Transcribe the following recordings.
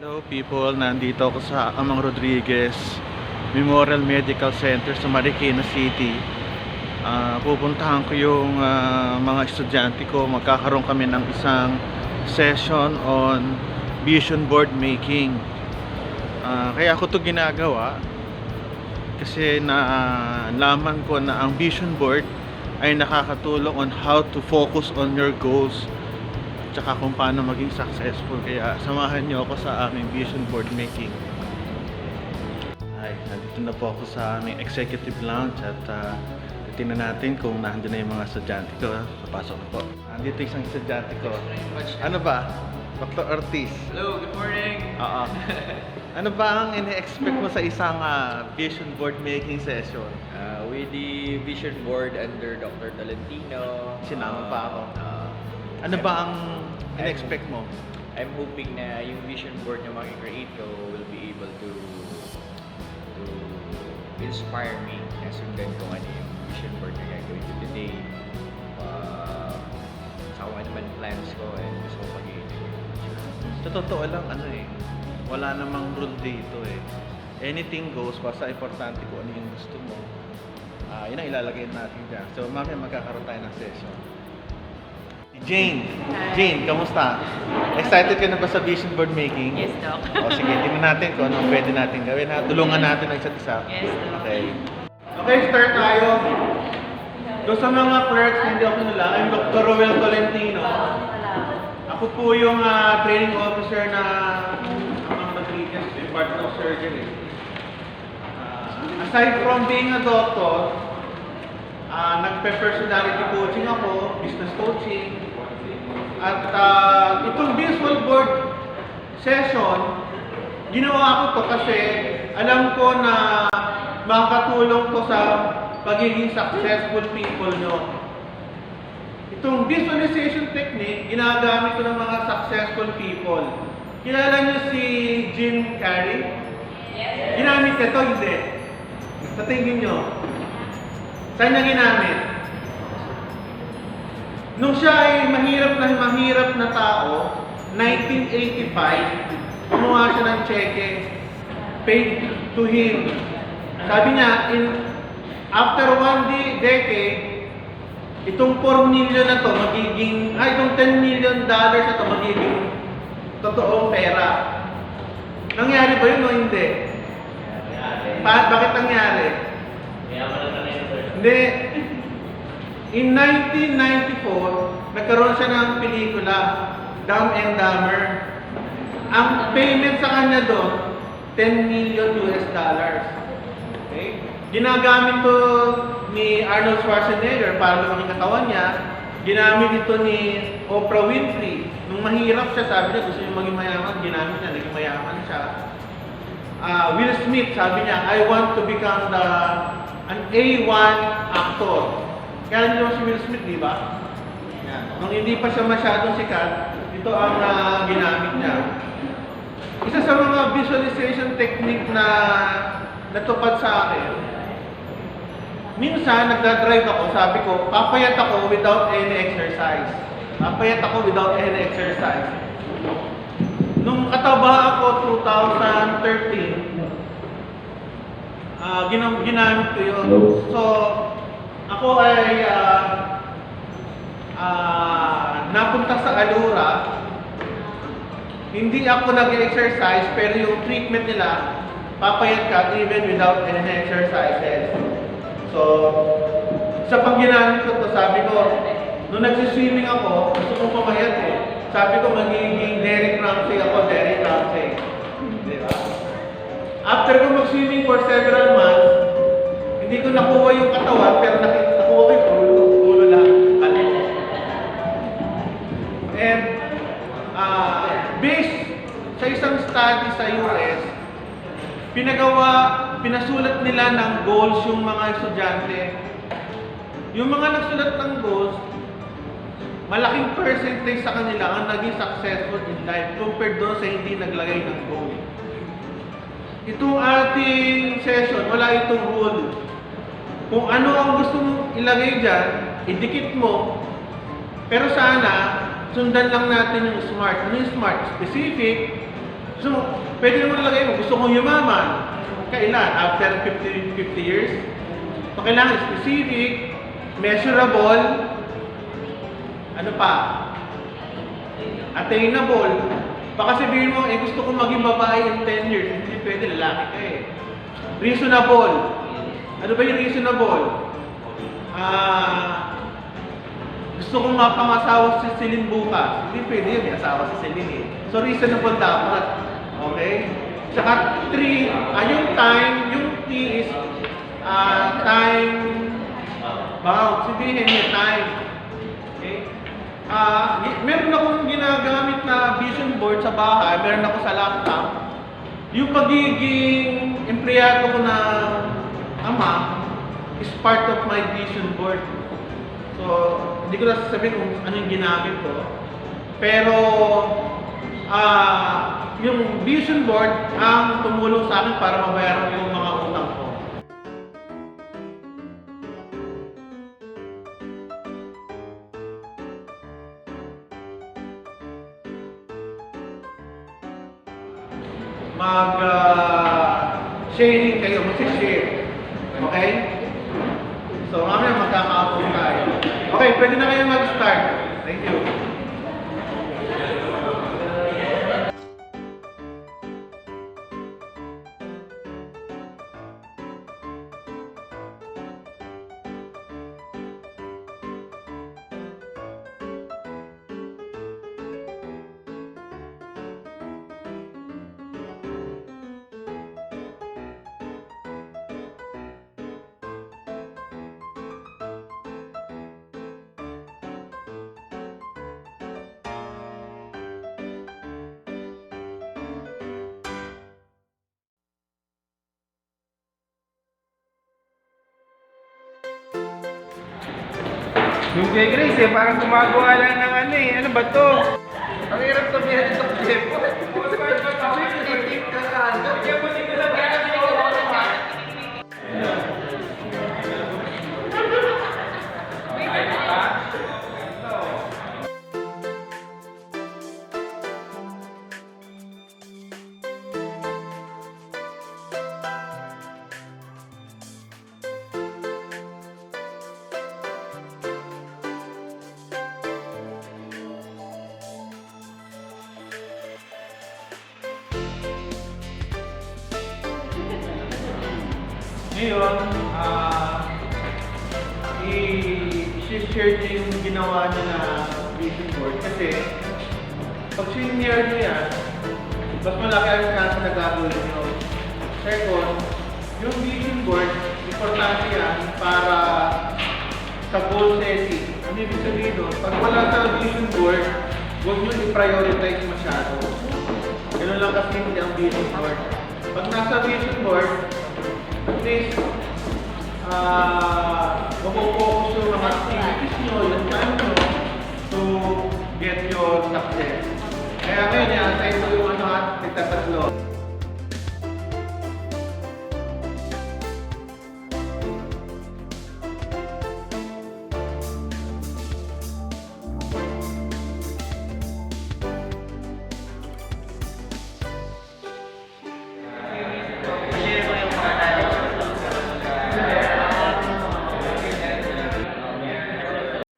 Hello people, nandito ako sa Amang Rodriguez Memorial Medical Center sa Marikina City. Pupuntahan ko yung mga estudyante ko. Magkakaroon kami ng isang session on vision board making. Kaya ako to ginagawa kasi nalaman ko na ang vision board ay nakakatulong on how to focus on your goals, tsaka kung paano maging successful. Kaya samahan nyo ako sa aming vision board making. Ay, nandito na po ako sa aming executive lounge at tingnan natin kung nandun na yung mga estudyante ko. Papasok na po. Nandito isang estudyante ko. Ano ba? Dr. Ortiz. Hello, good morning. Oo. Ano ba ang ine-expect mo sa isang vision board making session? With the vision board under Dr. Tolentino. Sinama pa ako. Ano ba ang in-expect mo? I'm hoping na yung vision board na makikreate ko will be able to inspire me na sundan kung ano yung vision board na gagawin ko today. Sa kung ano man plans ko and gusto ko pag-iinit. Sa totoo lang, wala namang rule dito eh. Anything goes, basta importante kung ano yung gusto mo. Yun ang ilalagay natin dyan. So mamaya magkakaroon tayo ng session. Jane! Hi. Jane, kamusta? Excited ka na ba sa vision board making? Yes, Doc. O sige, tingnan natin kung anong pwede natin gawin. Tulungan natin ang isa't isa. Yes, Doc. Okay. Okay, start tayo. Doon sa mga clerks, hindi ako nila. I'm Dr. Roel Tolentino. Ako po yung training officer na Amang Rodriguez, Department of Surgery. Aside from being a doctor, nagpe-personality coaching ako, business coaching. At itong visual board session, ginawa ko to kasi alam ko na makakatulong to sa pagiging successful people nyo. Itong visualization technique, ginagamit ko ng mga successful people. Kilala nyo si Jim Carrey? Yes. Ginamit niya to, hindi. Sa tingin nyo, saan niya ginamit? Nung siya ay mahirap na tao, 1985, kumuha siya ng cheque, paid to him. Sabi niya, after one decade, itong 4 million na to magiging, itong $10 million na to magiging totoong pera. Nangyari ba yun o hindi? Bakit nangyari? Hindi. In 1994, nagkaroon siya ng pelikula, Dumb and Dumber. Ang payment sa kanya doon, $10 million. Okay? Ginagamit to ni Arnold Schwarzenegger para lumaki katawan niya. Ginamit ito ni Oprah Winfrey. Nung mahirap siya, sabi niya, gusto niya maging mayaman, ginamit niya, naging mayaman siya. Will Smith, sabi niya, I want to become an A1 actor. Kaya niyo si Will Smith, di ba? Nung hindi pa siya masyadong sikat, ito ang ginamit niya. Isa sa mga visualization technique na natupad sa akin, minsan nagdadrive ako, sabi ko, papayat ako without any exercise. Papayat ako without any exercise. Nung kataba ako 2013, ginamit ko yun. So, ako ay napunta sa Alura. Hindi ako nag-exercise, pero yung treatment nila, papayat ka even without any exercises. So, sa pag ginamit ko to, sabi ko, nung nagsiswimming ako, gusto kong pamayat eh. Sabi ko, magiging Derek Ramsey ako, Derek Ramsey. Diba? After ko mag-swimming for several months, hindi ko nakuha yung katawan, pero nakuha ko yung ulo lang. And, based sa isang study sa US, pinasulat nila ng goals yung mga estudyante. Yung mga nagsulat ng goals, malaking percentage sa kanila ang naging successful in life compared doon sa hindi naglagay ng goal. Itong ating session, wala itong rule. Kung ano ang gusto mong ilagay dyan, idikit mo. Pero sana, sundan lang natin yung SMART. Ano yung SMART? Specific, So, pwede naman nalagay mo, gusto kong yumaman. Kailan? After 50 years? So, kailangan specific, measurable, ano pa? Attainable. Baka sabihin mo, gusto ko maging babae in 10 years. Hindi pwede, lalaki ka eh. Reasonable. Ano ba yung reasonable? Gusto kong mapangasawa si Celine bukas. Hindi pwede yun, may asawa si Celine eh. So reasonable dapat. Okay? Tsaka 3, yung time, yung T is time bound. Sabihin niya time. Okay? Meron akong ginagamit na vision board sa bahay, meron ako sa laptop. Yung pagiging empleyado ko na ama is part of my vision board. So, hindi ko na sasabihin kung ano yung ginamit ko. Pero, yung vision board ang tumulong sa akin para mabayaran yung mga utang ko. Sharing kayo, mag-share. Okay? So, mamaya magkakaapon tayo. Okay, pwede na kayo mag-start. Thank you. Yung kay Grace eh, parang gumagawa lang ng ano eh. Ano ba to? Ang hirap sabihin ito ko, Jeff. Ngayon, i-share niya yung ginawa niya na vision board kasi pag senior niya yan, mas malaki ang chance na gagawin niyo. Second, yung vision board, importante yan para sa goal setting. Ano ibig sabihin doon? Pag wala sa vision board, huwag nyo i-prioritize masyado. Ganun lang kasi hindi ang vision board. Pag nasa vision board, at least, mapofocus yung mga activities nyo, yung time nyo to get your success. Kaya ngayon, i-assign mo yung ano at nagtatatlo.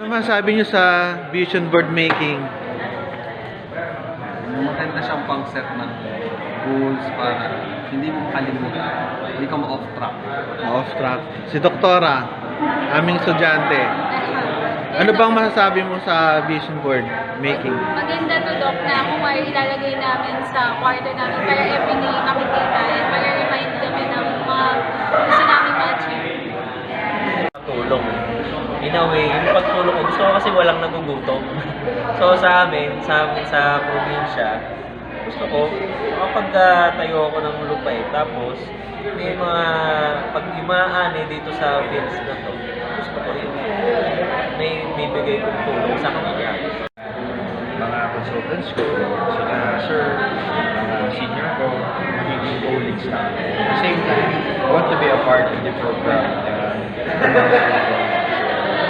Ano masabi niyo sa vision board making? Maganda siyang pang-set ng goals para hindi mo makalimutan, hindi ka ma-off track. Off track. Si Doktora, aming estudyante. Ano bang masasabi mo sa vision board making? Maganda to, Doc, na kung ilalagay namin sa kwarto namin para everyday makikita and para remind kami ng mga gusto namin ma-achieve. Tulong. In a way, yung pagtulong ko, gusto ko kasi walang nagugutom. So sa amin, sa probinsya, gusto ko, kapag tayo ako ng lupa tapos may mga pag-imaan dito sa fields na to, gusto ko yun. May bibigay kong tulong sa kanila. Mga consultants ko, sila sir, mga senior ko, magiging colleagues na. At the same time, I want to be a part of the program.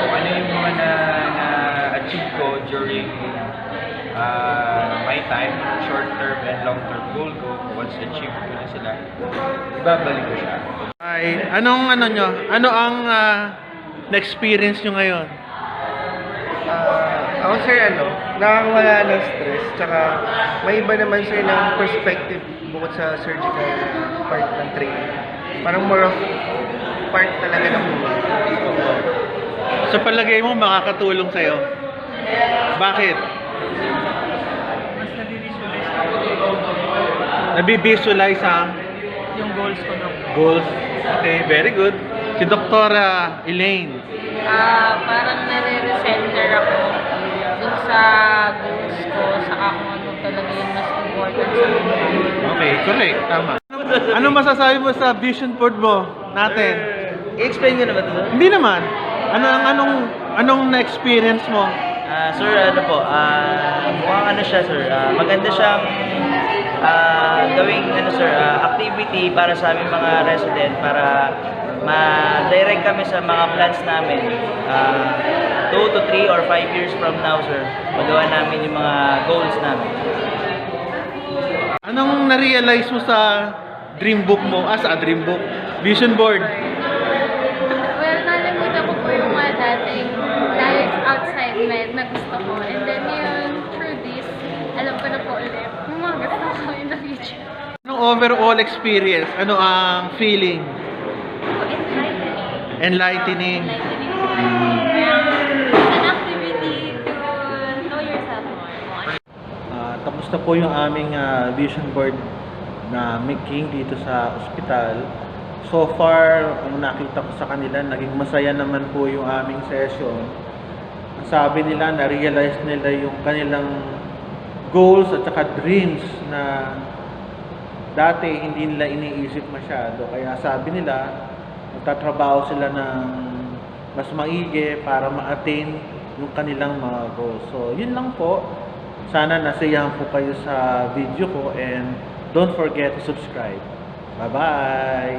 Kung ano yung mga na-achieve ko during my time, short-term and long-term goal ko, once achieve ko na sila, ibabalik ko siya. Ay, anong ano nyo? Ano ang na-experience nyo ngayon? Ako sir, nakakawala ng stress, tsaka may iba naman sir ng perspective bukod sa surgical part ng training. Parang more of part talaga ng buhay. Sa palagay mo, makakatulong sa'yo? Bakit? Mas nabivisualize ako Nabivisualize ang yung goals ko ng goals? Okay, very good. Si Dr. Elaine. Parang nare-recenter ako dun sa goals ko, saka kung ano talaga yung mas important sa buhay. Okay, correct. Tama. Ano masasabi mo sa vision board mo natin? I-explain ko na ba ito? Hindi naman. Anong na-experience mo? Sir, mukhang ano siya, sir. Maganda siyang gawing activity para sa aming mga resident para ma-direct kami sa mga plans namin. 2 to 3 or 5 years from now, sir, magawa namin yung mga goals namin. Anong na-realize mo sa dream book mo? Sa dream book? Vision board? Well, nalimutan ko po yung mga dating life outside med na gusto ko. And then yun, through this, alam ko na po ulit yung mga gusto ko in the future. Anong overall experience? Ano ang feeling? Enlightening. It's an activity to know yourself more. Tapos na po yung aming vision board na making dito sa ospital. So far, ang nakita ko sa kanila, naging masaya naman po yung aming session. Ang sabi nila, na-realize nila yung kanilang goals at saka dreams na dati hindi nila iniisip masyado. Kaya sabi nila, magtatrabaho sila ng mas maigi para ma-attain yung kanilang mga goals. So, yun lang po. Sana nasayahan po kayo sa video ko and don't forget to subscribe. Bye-bye!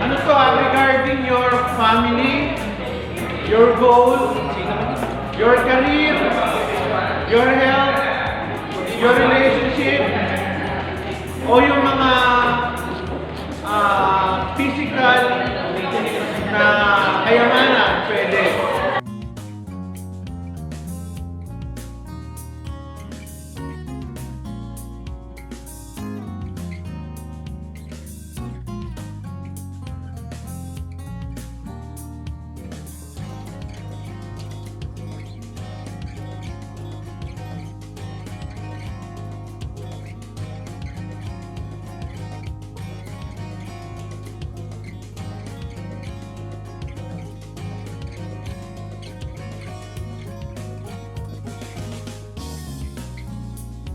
Ano to regarding your family, your goals, your career, your health, your relationship, o yung mga